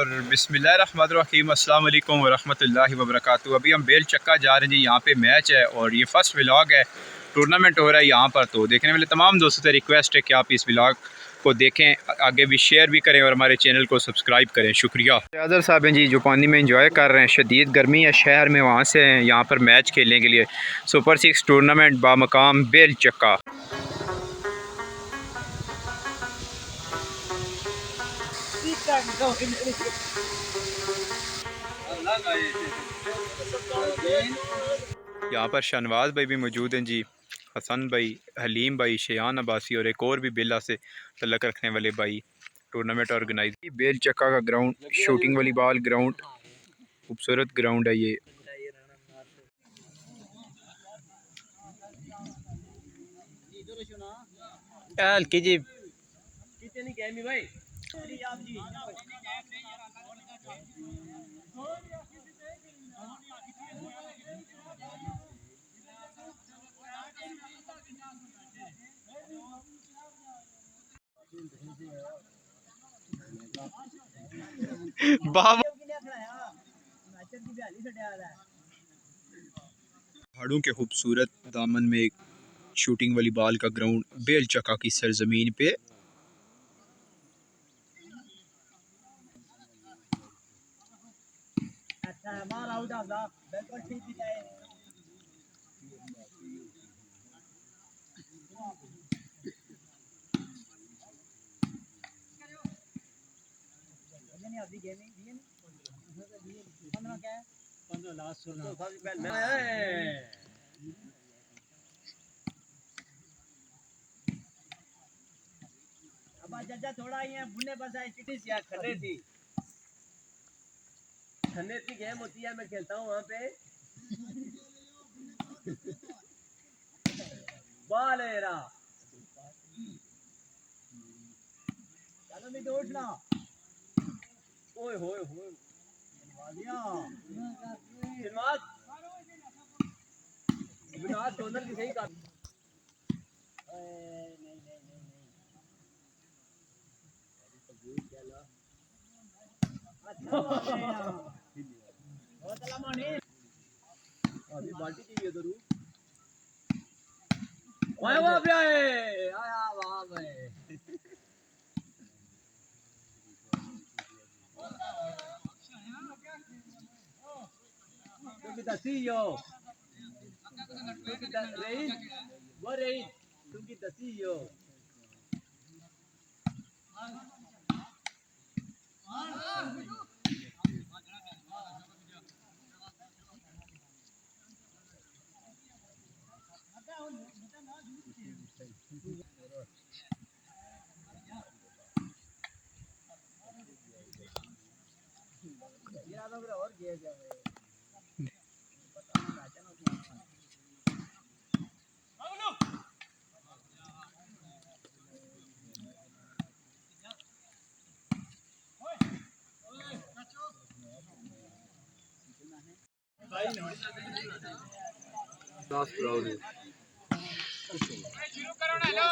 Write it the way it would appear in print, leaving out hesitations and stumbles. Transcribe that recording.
और बिस्मिल्लाहिर्रहमानिर्रहीम, अस्सलाम वालेकुम वरहमतुल्लाहि वबरकातुहू। अभी हम बेल चक्का जा रहे हैं जी। यहाँ पे मैच है और ये फर्स्ट व्लॉग है, टूर्नामेंट हो रहा है यहाँ पर। तो देखने वाले तमाम दोस्तों से रिक्वेस्ट है कि आप इस व्लॉग को देखें, आगे भी शेयर भी करें और हमारे चैनल को सब्सक्राइब करें। शुक्रिया। आज़र साहब हैं जी जो पानी में इंजॉय कर रहे हैं। शदीद गर्मी है शहर में, वहाँ से हैं यहाँ पर मैच खेलने के लिए। सुपर 6 टूर्नामेंट बामकाम बेल चक्का। यहाँ पर शहनवाज भाई भी मौजूद हैं जी, हसन भाई, हलीम भाई, शेयान अब्बासी और एक और भी बेला से तल्लक रखने वाले भाई। टूर्नामेंट ऑर्गेनाइज बेल चक्का का ग्राउंड, शूटिंग वाली बॉल ग्राउंड, खूबसूरत ग्राउंड है ये। पहाड़ों के खूबसूरत दामन में एक शूटिंग वाली बॉल का ग्राउंड बेल चक्का की सरजमीन पे। जजा थोड़ा ये बुने बस आई चिटी सी खड़े थी, खन्ने की गेम होती है, मैं खेलता हूँ वहाँ पे। बॉल है रा चलो नहीं उठना। ओए होए होए विनाश विनाश कॉर्नर की सही काट। अभी बाल्टी चाहिए जरूर। ओए वो भी आए आया वहां पे। तुम की दसी यो रईस वो रईस तुम की दसी यो। और किया जाए शुरू करो ना लो।